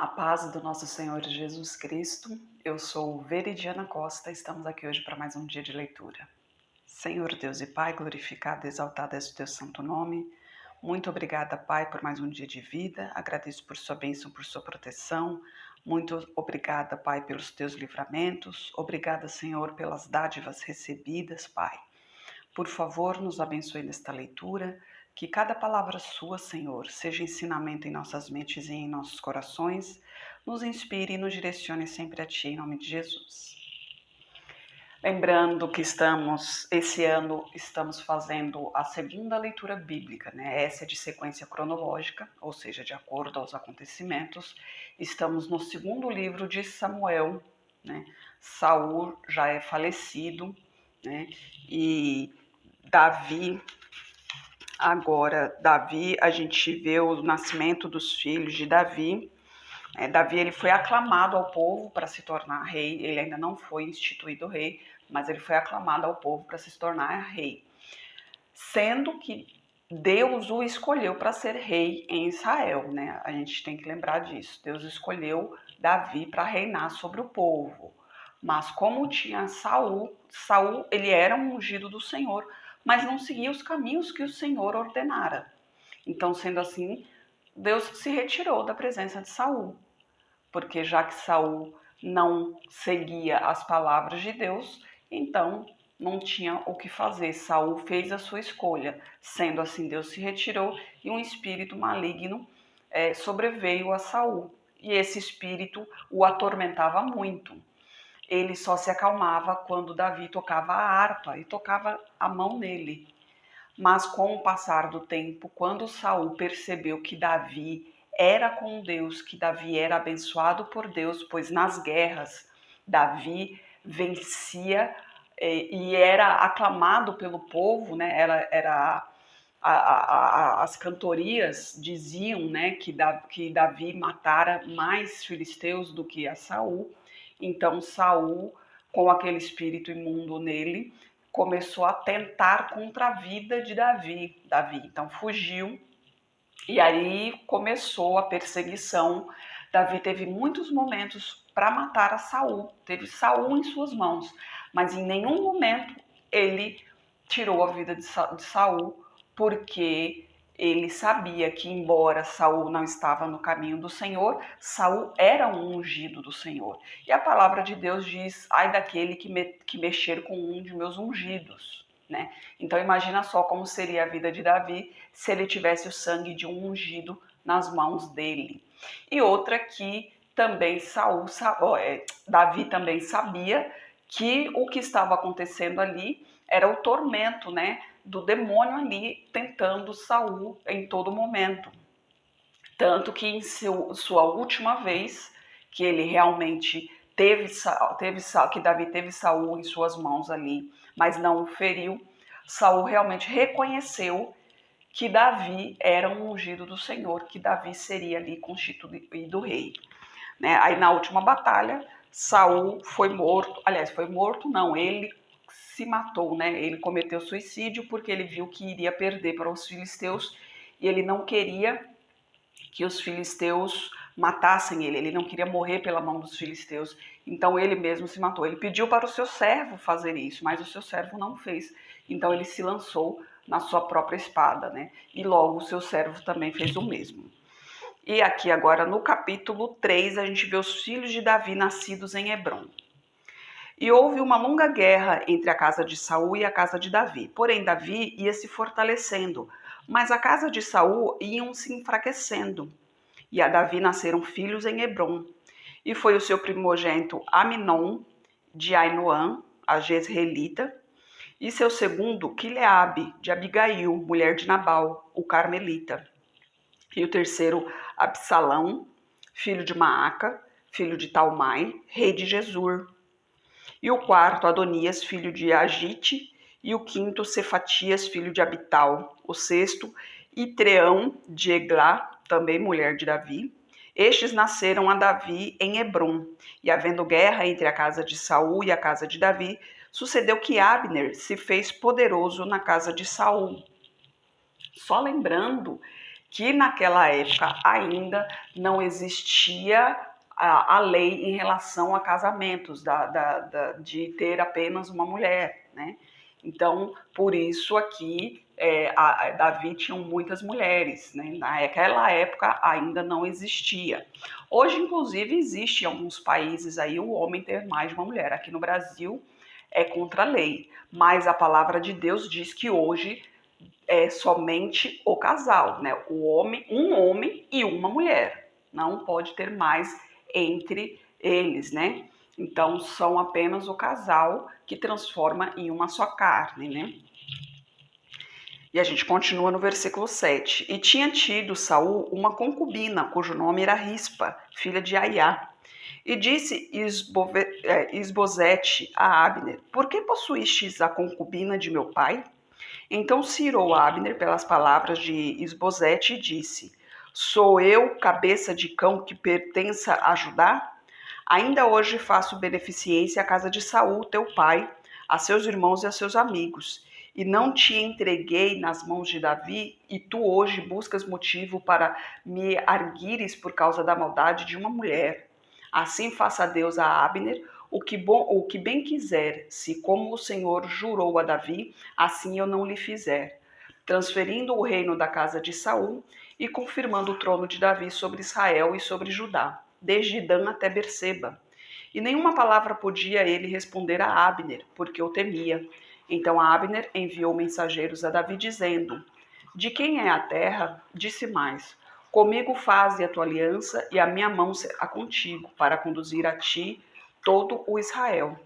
A paz do nosso Senhor Jesus Cristo. Eu sou Veridiana Costa, estamos aqui hoje para mais um dia de leitura. Senhor Deus e Pai, glorificado e exaltado é o teu santo nome. Muito obrigada, Pai, por mais um dia de vida. Agradeço por sua bênção, por sua proteção. Muito obrigada, Pai, pelos teus livramentos. Obrigada, Senhor, pelas dádivas recebidas, Pai. Por favor, nos abençoe nesta leitura, que cada palavra sua, Senhor, seja ensinamento em nossas mentes e em nossos corações, nos inspire e nos direcione sempre a Ti, em nome de Jesus. Lembrando que esse ano estamos fazendo a segunda leitura bíblica, né? Essa é de sequência cronológica, ou seja, de acordo aos acontecimentos. Estamos no segundo livro de Samuel, né? Saul já é falecido, né? E Davi, a gente vê o nascimento dos filhos de Davi. Davi ele foi aclamado ao povo para se tornar rei, ele ainda não foi instituído rei, mas ele foi aclamado ao povo para se tornar rei. Sendo que Deus o escolheu para ser rei em Israel, né? A gente tem que lembrar disso. Deus escolheu Davi para reinar sobre o povo. Mas como tinha Saul ele era um ungido do Senhor, mas não seguia os caminhos que o Senhor ordenara. Então, sendo assim, Deus se retirou da presença de Saul, porque já que Saul não seguia as palavras de Deus, então não tinha o que fazer. Saul fez a sua escolha. Sendo assim, Deus se retirou e um espírito maligno sobreveio a Saul. E esse espírito o atormentava muito. Ele só se acalmava quando Davi tocava a harpa e tocava a mão nele. Mas com o passar do tempo, quando Saul percebeu que Davi era com Deus, que Davi era abençoado por Deus, pois nas guerras Davi vencia e era aclamado pelo povo, né? As cantorias diziam, né, que Davi matara mais filisteus do que a Saul. Então Saul, com aquele espírito imundo nele, começou a tentar contra a vida de Davi. Então fugiu e aí começou a perseguição. Davi teve muitos momentos para matar a Saul, teve Saul em suas mãos, mas em nenhum momento ele tirou a vida de Saul, porque ele sabia que, embora Saul não estava no caminho do Senhor, Saul era um ungido do Senhor. E a palavra de Deus diz: ai daquele que mexer com um de meus ungidos. Né? Então imagina só como seria a vida de Davi se ele tivesse o sangue de um ungido nas mãos dele. E outra que também Davi também sabia que o que estava acontecendo ali era o tormento, né, do demônio ali tentando Saul em todo momento. Tanto que em sua última vez que ele realmente que Davi teve Saul em suas mãos ali, mas não o feriu, Saul realmente reconheceu que Davi era um ungido do Senhor, que Davi seria ali constituído rei. Né? Aí na última batalha, Saul foi morto, ele se matou, né? Ele cometeu suicídio porque ele viu que iria perder para os filisteus e ele não queria que os filisteus matassem ele não queria morrer pela mão dos filisteus, então ele mesmo se matou. Ele pediu para o seu servo fazer isso, mas o seu servo não fez, então ele se lançou na sua própria espada, né? E logo o seu servo também fez o mesmo. E aqui agora no capítulo 3 a gente vê os filhos de Davi nascidos em Hebrom. E houve uma longa guerra entre a casa de Saul e a casa de Davi. Porém, Davi ia se fortalecendo, mas a casa de Saul iam se enfraquecendo. E a Davi nasceram filhos em Hebrom. E foi o seu primogênito Aminon, de Ainoã, a Jezreelita, e seu segundo, Quileabe, de Abigail, mulher de Nabal, o Carmelita. E o terceiro, Absalão, filho de Maaca, filho de Talmai, rei de Gesur. E o quarto, Adonias, filho de Agite, e o quinto, Cefatias, filho de Abital. O sexto, Itreão, de Eglá, também mulher de Davi. Estes nasceram a Davi em Hebrom. E havendo guerra entre a casa de Saul e a casa de Davi, sucedeu que Abner se fez poderoso na casa de Saul. Só lembrando que naquela época ainda não existia a lei em relação a casamentos, de ter apenas uma mulher, né? Então, por isso aqui, Davi tinha muitas mulheres, né? Naquela época ainda não existia. Hoje, inclusive, existe em alguns países aí o homem ter mais de uma mulher. Aqui no Brasil é contra a lei, mas a palavra de Deus diz que hoje é somente o casal, né? Um homem e uma mulher. Não pode ter mais entre eles, né? Então são apenas o casal que transforma em uma só carne, né? E a gente continua no versículo 7. E tinha tido Saul uma concubina, cujo nome era Rispa, filha de Aiá. E disse Isbosete a Abner: Por que possuístes a concubina de meu pai? Então cirou Abner pelas palavras de Isbosete e disse: Sou eu cabeça de cão que pertença a Judá? Ainda hoje faço beneficência à casa de Saul, teu pai, a seus irmãos e a seus amigos. E não te entreguei nas mãos de Davi, e tu hoje buscas motivo para me arguires por causa da maldade de uma mulher. Assim faça Deus a Abner o que bem quiser, se como o Senhor jurou a Davi, assim eu não lhe fizer, transferindo o reino da casa de Saul e confirmando o trono de Davi sobre Israel e sobre Judá, desde Dan até Berseba. E nenhuma palavra podia ele responder a Abner, porque o temia. Então Abner enviou mensageiros a Davi, dizendo: De quem é a terra? Disse mais: Comigo faze a tua aliança, e a minha mão será contigo, para conduzir a ti todo o Israel.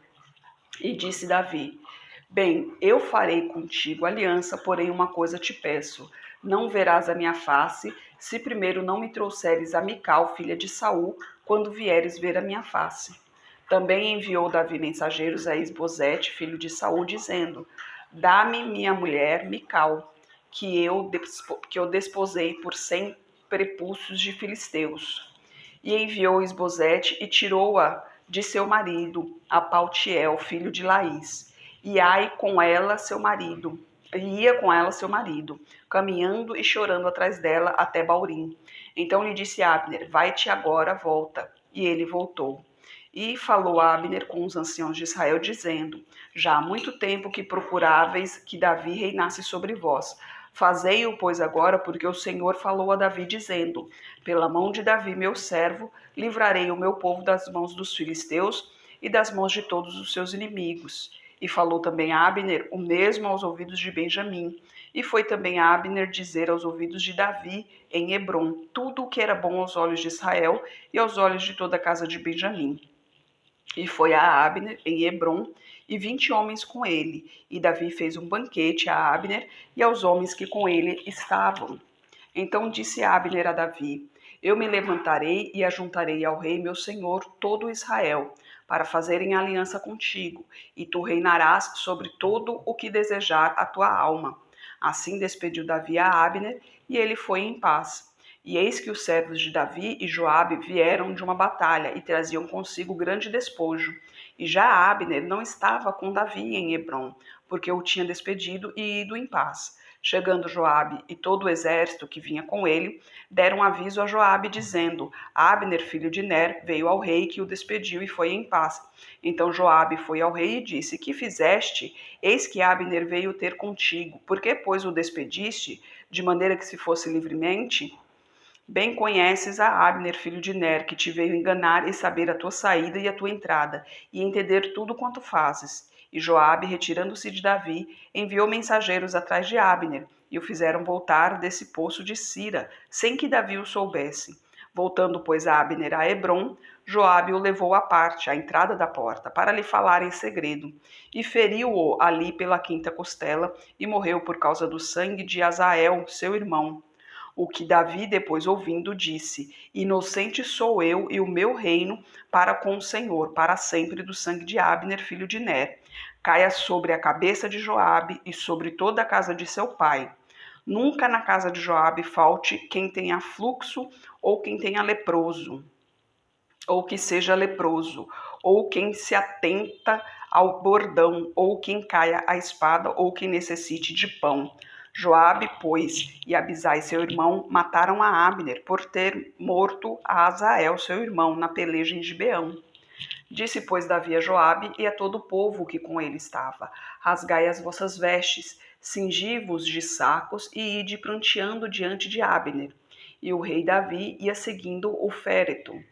E disse Davi: Bem, eu farei contigo aliança, porém uma coisa te peço: não verás a minha face, se primeiro não me trouxeres a Mical, filha de Saul, quando vieres ver a minha face. Também enviou Davi mensageiros a Isbosete, filho de Saul, dizendo: Dá-me minha mulher Mical, que eu desposei por 100 prepúcios de filisteus. E enviou Isbosete e tirou-a de seu marido, a Paltiel, filho de Laís. E ia com ela seu marido, caminhando e chorando atrás dela até Baurim. Então lhe disse Abner: Vai-te agora, volta. E ele voltou. E falou Abner com os anciãos de Israel, dizendo: Já há muito tempo que procuráveis que Davi reinasse sobre vós. Fazei-o, pois, agora, porque o Senhor falou a Davi, dizendo: Pela mão de Davi, meu servo, livrarei o meu povo das mãos dos filisteus e das mãos de todos os seus inimigos. E falou também a Abner o mesmo aos ouvidos de Benjamim. E foi também a Abner dizer aos ouvidos de Davi em Hebrom tudo o que era bom aos olhos de Israel e aos olhos de toda a casa de Benjamim. E foi a Abner em Hebrom e 20 homens com ele. E Davi fez um banquete a Abner e aos homens que com ele estavam. Então disse Abner a Davi: Eu me levantarei e ajuntarei ao rei meu senhor todo Israel, para fazerem aliança contigo, e tu reinarás sobre todo o que desejar a tua alma. Assim despediu Davi a Abner, e ele foi em paz. E eis que os servos de Davi e Joabe vieram de uma batalha e traziam consigo grande despojo. E já Abner não estava com Davi em Hebrom, porque o tinha despedido e ido em paz. Chegando Joabe e todo o exército que vinha com ele, deram aviso a Joabe, dizendo: Abner, filho de Ner, veio ao rei, que o despediu e foi em paz. Então Joabe foi ao rei e disse: Que fizeste? Eis que Abner veio ter contigo. Por que, pois, o despediste, de maneira que se fosse livremente? Bem conheces a Abner, filho de Ner, que te veio enganar e saber a tua saída e a tua entrada, e entender tudo quanto fazes. E Joabe, retirando-se de Davi, enviou mensageiros atrás de Abner, e o fizeram voltar desse poço de Sira, sem que Davi o soubesse. Voltando, pois, a Abner a Hebrom, Joabe o levou à parte, à entrada da porta, para lhe falar em segredo, e feriu-o ali pela quinta costela, e morreu por causa do sangue de Azael, seu irmão. O que Davi, depois ouvindo, disse: Inocente sou eu e o meu reino para com o Senhor, para sempre, do sangue de Abner, filho de Ner. Caia sobre a cabeça de Joabe e sobre toda a casa de seu pai. Nunca na casa de Joabe falte quem tenha fluxo ou quem tenha leproso, ou que seja leproso, ou quem se atenta ao bordão, ou quem caia à espada, ou quem necessite de pão. Joabe, pois, e Abisai, seu irmão, mataram a Abner por ter morto a Asael, seu irmão, na peleja em Gibeão. Disse, pois, Davi a Joabe e a todo o povo que com ele estava: rasgai as vossas vestes, cingi-vos de sacos e ide pranteando diante de Abner. E o rei Davi ia seguindo o féreto.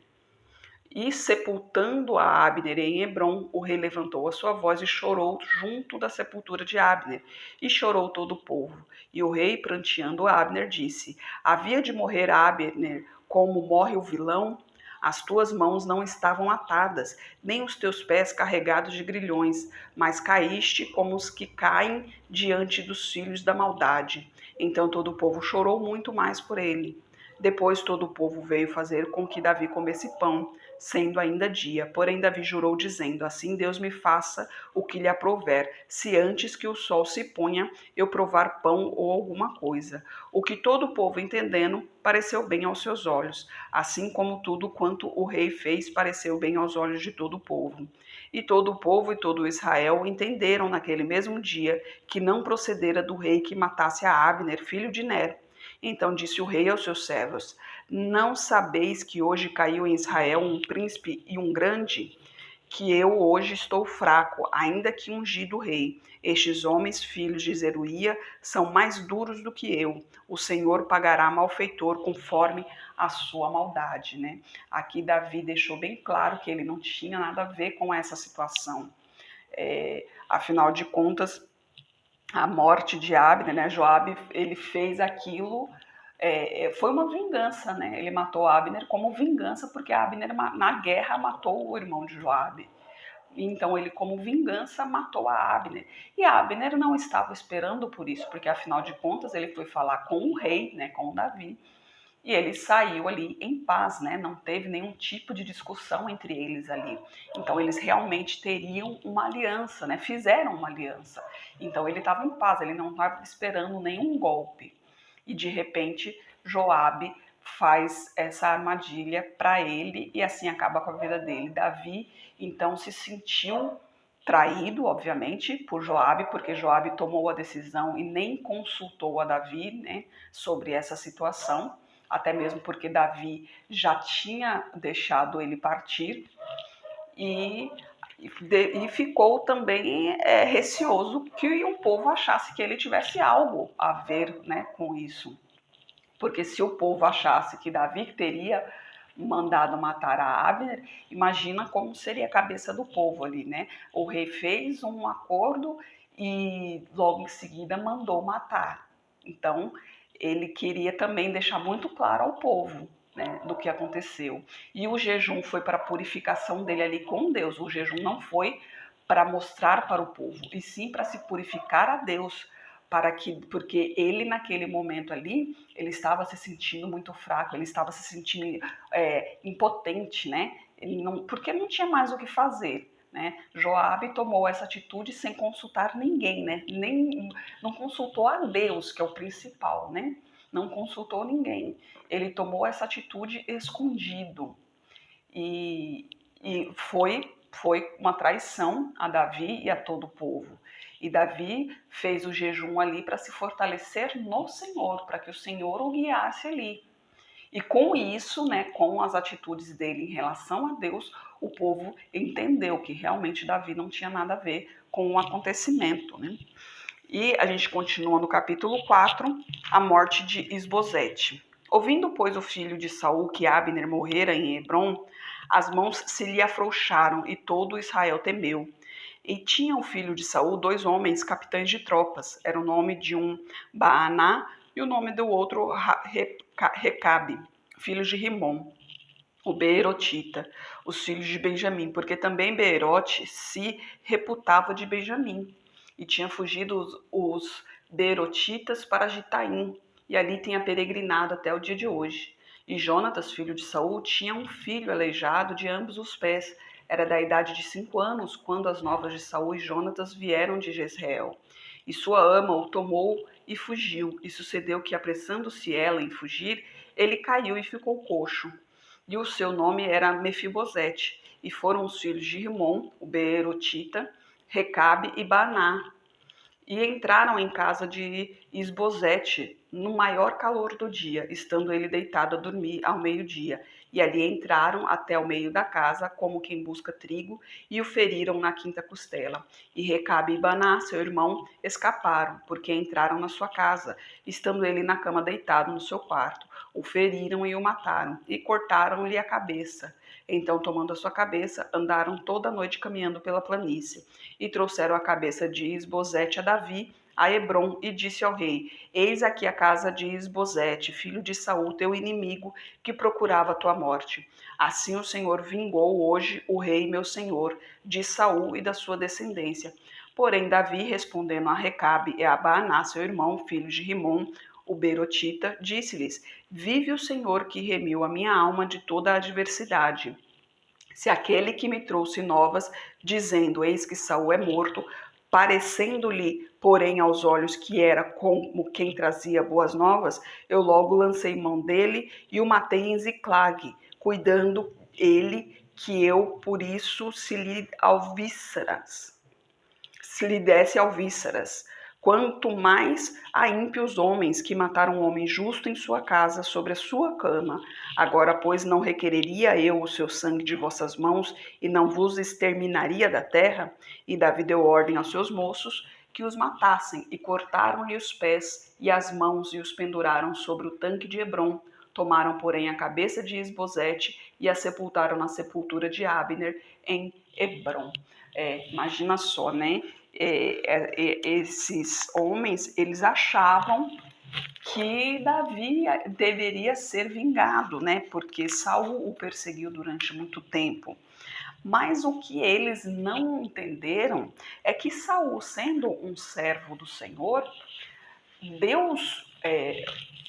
E sepultando a Abner em Hebrom, o rei levantou a sua voz e chorou junto da sepultura de Abner, e chorou todo o povo. E o rei, pranteando Abner, disse: havia de morrer Abner como morre o vilão? As tuas mãos não estavam atadas, nem os teus pés carregados de grilhões, mas caíste como os que caem diante dos filhos da maldade. Então todo o povo chorou muito mais por ele. Depois todo o povo veio fazer com que Davi comesse pão, sendo ainda dia. Porém Davi jurou, dizendo: assim Deus me faça o que lhe aprouver, se antes que o sol se ponha eu provar pão ou alguma coisa. O que todo o povo entendendo pareceu bem aos seus olhos, assim como tudo quanto o rei fez pareceu bem aos olhos de todo o povo. E todo o povo e todo Israel entenderam naquele mesmo dia que não procedera do rei que matasse a Abner, filho de Ner. Então disse o rei aos seus servos: não sabeis que hoje caiu em Israel um príncipe e um grande? Que eu hoje estou fraco, ainda que ungido rei. Estes homens, filhos de Zeruia, são mais duros do que eu. O Senhor pagará malfeitor conforme a sua maldade, né? Aqui Davi deixou bem claro que ele não tinha nada a ver com essa situação. Afinal de contas, a morte de Abner, né? Joabe, ele fez aquilo, foi uma vingança, né? Ele matou Abner como vingança porque Abner na guerra matou o irmão de Joabe. Então ele, como vingança, matou a Abner. E Abner não estava esperando por isso, porque afinal de contas ele foi falar com o rei, né, com o Davi, e ele saiu ali em paz, né? Não teve nenhum tipo de discussão entre eles ali. Então eles realmente teriam uma aliança, né? Fizeram uma aliança. Então ele estava em paz, ele não estava esperando nenhum golpe. E de repente Joabe faz essa armadilha para ele e assim acaba com a vida dele. Davi então se sentiu traído, obviamente, por Joabe, porque Joabe tomou a decisão e nem consultou a Davi, né, sobre essa situação, até mesmo porque Davi já tinha deixado ele partir e, e ficou também receoso que o povo achasse que ele tivesse algo a ver, né, com isso. Porque se o povo achasse que Davi teria mandado matar a Abner, imagina como seria a cabeça do povo ali, né? O rei fez um acordo e logo em seguida mandou matar. Então, ele queria também deixar muito claro ao povo, né, do que aconteceu. E o jejum foi para a purificação dele ali com Deus. O jejum não foi para mostrar para o povo, e sim para se purificar a Deus, porque ele naquele momento ali, ele estava se sentindo muito fraco, ele estava se sentindo impotente, né? Porque não tinha mais o que fazer. Né? Joabe tomou essa atitude sem consultar ninguém, né? Não consultou a Deus, que é o principal, né? Não consultou ninguém. Ele tomou essa atitude escondido e, e foi uma traição a Davi e a todo o povo. E Davi fez o jejum ali para se fortalecer no Senhor, para que o Senhor o guiasse ali. E com isso, né, com as atitudes dele em relação a Deus, o povo entendeu que realmente Davi não tinha nada a ver com o acontecimento. Né? E a gente continua no capítulo 4, a morte de Isbosete. Ouvindo, pois, o filho de Saul que Abner morrera em Hebrom, as mãos se lhe afrouxaram e todo Israel temeu. E tinha o filho de Saul 2 homens, capitães de tropas. Era o nome de um Baaná e o nome do outro Recabe, filhos de Rimom, o Beerotita, os filhos de Benjamim, porque também Beerote se reputava de Benjamim. E tinha fugido os Beerotitas para Gitaim, e ali tinha peregrinado até o dia de hoje. E Jonatas, filho de Saul, tinha um filho aleijado de ambos os pés. Era da idade de 5 anos, quando as novas de Saul e Jonatas vieram de Jezreel. E sua ama o tomou e fugiu. E sucedeu que, apressando-se ela em fugir, ele caiu e ficou coxo. E o seu nome era Mefibosete. E foram os filhos de Rimom, o Beerotita, Recabe e Baaná. E entraram em casa de Isbosete no maior calor do dia, estando ele deitado a dormir ao meio-dia. E ali entraram até o meio da casa, como quem busca trigo, e o feriram na quinta costela. E Recabe e Baná, seu irmão, escaparam, porque entraram na sua casa, estando ele na cama deitado no seu quarto. O feriram e o mataram, e cortaram-lhe a cabeça. Então, tomando a sua cabeça, andaram toda a noite caminhando pela planície. E trouxeram a cabeça de Isbosete a Davi, a Hebrom, e disse ao rei: Eis aqui a casa de Isbosete, filho de Saul, teu inimigo, que procurava a tua morte. Assim o Senhor vingou hoje o rei meu senhor, de Saul e da sua descendência. Porém, Davi, respondendo a Recabe e a Baaná, seu irmão, filho de Rimom, o Berotita, disse-lhes: Vive o Senhor que remiu a minha alma de toda a adversidade. Se aquele que me trouxe novas, dizendo: Eis que Saul é morto, parecendo-lhe, porém, aos olhos que era como quem trazia boas novas, eu logo lancei mão dele e o matei em Ziclag, cuidando ele que eu por isso se lhe desse alvíceras. Quanto mais a ímpios homens que mataram um homem justo em sua casa, sobre a sua cama. Agora, pois, não requereria eu o seu sangue de vossas mãos e não vos exterminaria da terra? E Davi deu ordem aos seus moços que os matassem, e cortaram-lhe os pés e as mãos e os penduraram sobre o tanque de Hebrom. Tomaram, porém, a cabeça de Isbosete e a sepultaram na sepultura de Abner em Hebrom. Imagina só, né? Esses homens, eles achavam que Davi deveria ser vingado, né? Porque Saul o perseguiu durante muito tempo. Mas o que eles não entenderam é que Saul, sendo um servo do Senhor, Deus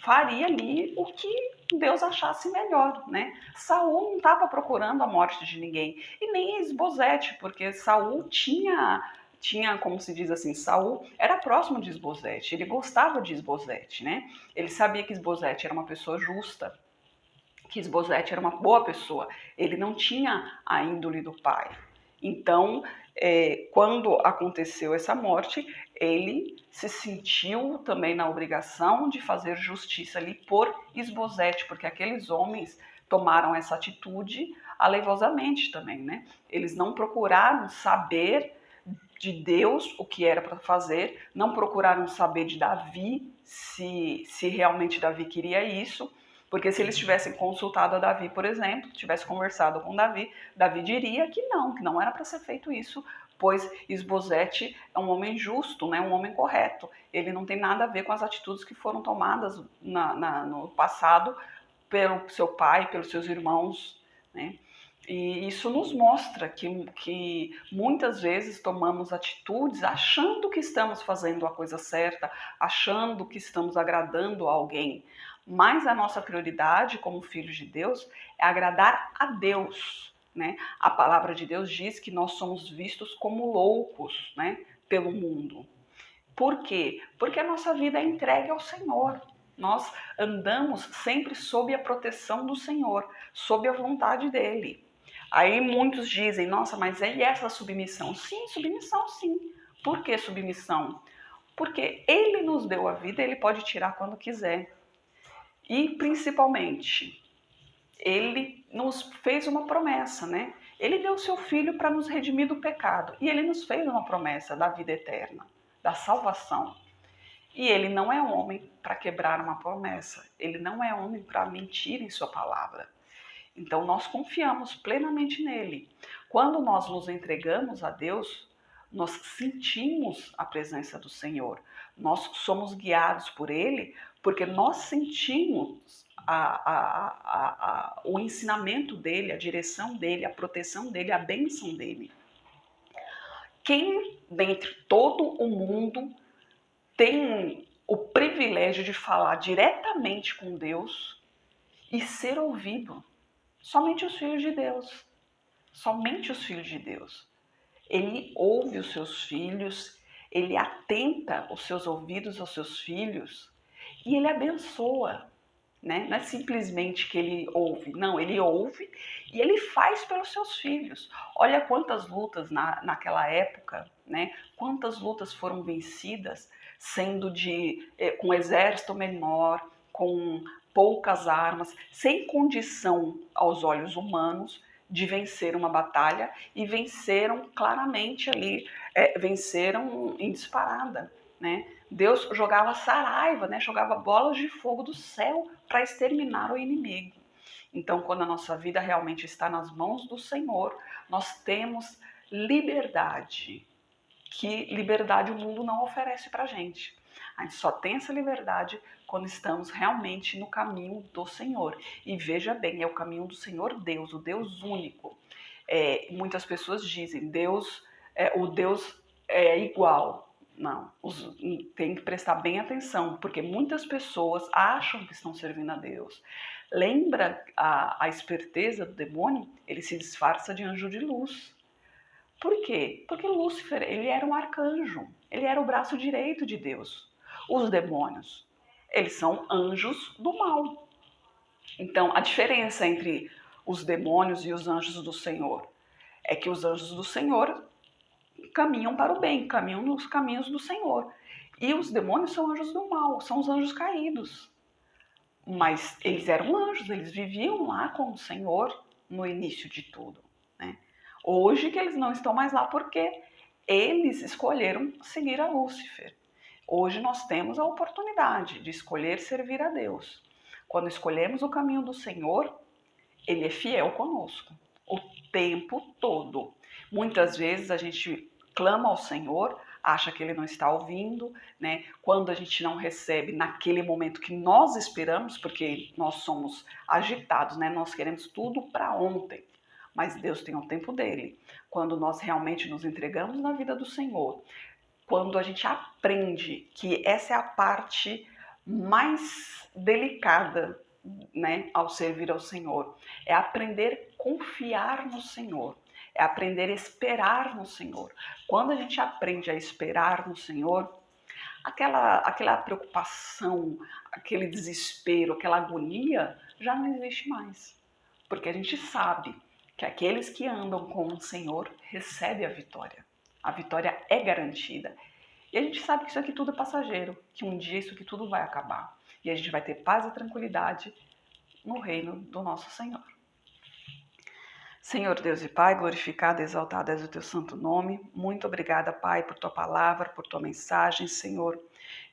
faria ali o que Deus achasse melhor, né? Saul não estava procurando a morte de ninguém, e nem Esbozete, porque Saul tinha, como se diz assim, Saul era próximo de Esbozete, ele gostava de Esbozete, né? Ele sabia que Esbozete era uma pessoa justa, que Esbozete era uma boa pessoa, ele não tinha a índole do pai. Então, quando aconteceu essa morte, ele se sentiu também na obrigação de fazer justiça ali por Esbozete, porque aqueles homens tomaram essa atitude alevosamente também, né? Eles não procuraram saber de Deus o que era para fazer, não procuraram saber de Davi se realmente Davi queria isso, porque se eles tivessem consultado a Davi, por exemplo, tivesse conversado com Davi, Davi diria que não era para ser feito isso, pois Esbozete é um homem justo, né, um homem correto. Ele não tem nada a ver com as atitudes que foram tomadas no passado pelo seu pai, pelos seus irmãos, né? E isso nos mostra que muitas vezes tomamos atitudes achando que estamos fazendo a coisa certa, achando que estamos agradando a alguém. Mas a nossa prioridade como filhos de Deus é agradar a Deus, né? A palavra de Deus diz que nós somos vistos como loucos, né, pelo mundo. Por quê? Porque a nossa vida é entregue ao Senhor. Nós andamos sempre sob a proteção do Senhor, sob a vontade dele. Aí muitos dizem, nossa, mas e essa submissão? Sim, submissão sim. Por que submissão? Porque ele nos deu a vida, ele pode tirar quando quiser. E principalmente, ele nos fez uma promessa, né? Ele deu seu filho para nos redimir do pecado. E ele nos fez uma promessa da vida eterna, da salvação. E ele não é homem para quebrar uma promessa. Ele não é homem para mentir em sua palavra. Então nós confiamos plenamente nele. Quando nós nos entregamos a Deus, nós sentimos a presença do Senhor. Nós somos guiados por ele porque nós sentimos o ensinamento dele, a direção dele, a proteção dele, a bênção dele. Quem dentre todo o mundo tem o privilégio de falar diretamente com Deus e ser ouvido? Somente os filhos de Deus. Somente os filhos de Deus. Ele ouve os seus filhos, ele atenta os seus ouvidos aos seus filhos e ele abençoa. né? Não é simplesmente que ele ouve, não, ele ouve e ele faz pelos seus filhos. Olha quantas lutas naquela época, né? Quantas lutas foram vencidas sendo com exército menor, com poucas armas, sem condição aos olhos humanos de vencer uma batalha, e venceram claramente ali, venceram em disparada, né? Deus jogava saraiva, né? Jogava bolas de fogo do céu para exterminar o inimigo. Então, quando a nossa vida realmente está nas mãos do Senhor, nós temos liberdade, que liberdade o mundo não oferece para a gente. A gente só tem essa liberdade quando estamos realmente no caminho do Senhor. E veja bem, é o caminho do Senhor Deus, o Deus único. Muitas pessoas dizem, o Deus é igual. Não, tem que prestar bem atenção, porque muitas pessoas acham que estão servindo a Deus. Lembra a esperteza do demônio? Ele se disfarça de anjo de luz. Por quê? Porque Lúcifer, ele era um arcanjo, ele era o braço direito de Deus. Os demônios, eles são anjos do mal. Então, a diferença entre os demônios e os anjos do Senhor é que os anjos do Senhor caminham para o bem, caminham nos caminhos do Senhor. E os demônios são anjos do mal, são os anjos caídos. Mas eles eram anjos, eles viviam lá com o Senhor no início de tudo, né? Hoje que eles não estão mais lá porque eles escolheram seguir a Lúcifer. Hoje nós temos a oportunidade de escolher servir a Deus. Quando escolhemos o caminho do Senhor, Ele é fiel conosco o tempo todo. Muitas vezes a gente clama ao Senhor, acha que Ele não está ouvindo, né? Quando a gente não recebe naquele momento que nós esperamos, porque nós somos agitados, né? Nós queremos tudo para ontem. Mas Deus tem o tempo dele. Quando nós realmente nos entregamos na vida do Senhor, quando a gente aprende que essa é a parte mais delicada, né, ao servir ao Senhor, é aprender a confiar no Senhor, é aprender a esperar no Senhor. Quando a gente aprende a esperar no Senhor, aquela preocupação, aquele desespero, aquela agonia já não existe mais, porque a gente sabe que aqueles que andam com o Senhor recebem a vitória. A vitória é garantida. E a gente sabe que isso aqui tudo é passageiro, que um dia isso aqui tudo vai acabar. E a gente vai ter paz e tranquilidade no reino do nosso Senhor. Senhor Deus e Pai, glorificado e exaltado és o teu santo nome. Muito obrigada, Pai, por tua palavra, por tua mensagem, Senhor.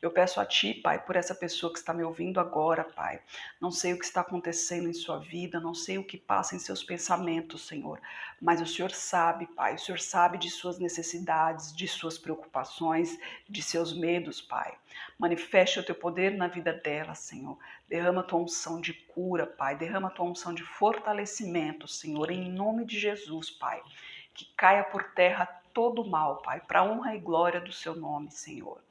Eu peço a Ti, Pai, por essa pessoa que está me ouvindo agora, Pai. Não sei o que está acontecendo em sua vida, não sei o que passa em seus pensamentos, Senhor. Mas o Senhor sabe, Pai, o Senhor sabe de suas necessidades, de suas preocupações, de seus medos, Pai. Manifeste o Teu poder na vida dela, Senhor. Derrama a Tua unção de cura, Pai. Derrama a Tua unção de fortalecimento, Senhor, em nome de Jesus, Pai. Que caia por terra todo o mal, Pai, para a honra e glória do Seu nome, Senhor.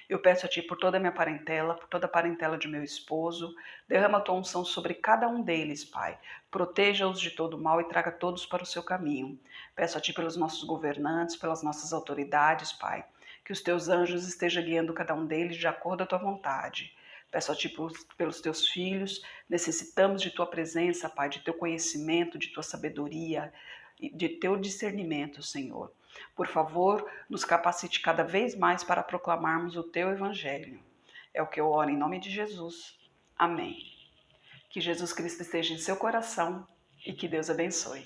Eu peço a Ti por toda a minha parentela, por toda a parentela de meu esposo. Derrama a Tua unção sobre cada um deles, Pai. Proteja-os de todo mal e traga todos para o Seu caminho. Peço a Ti pelos nossos governantes, pelas nossas autoridades, Pai. Que os Teus anjos estejam guiando cada um deles de acordo à Tua vontade. Peço a Ti pelos Teus filhos. Necessitamos de Tua presença, Pai, de Teu conhecimento, de Tua sabedoria, de Teu discernimento, Senhor. Por favor, nos capacite cada vez mais para proclamarmos o Teu Evangelho. É o que eu oro em nome de Jesus. Amém. Que Jesus Cristo esteja em seu coração e que Deus abençoe.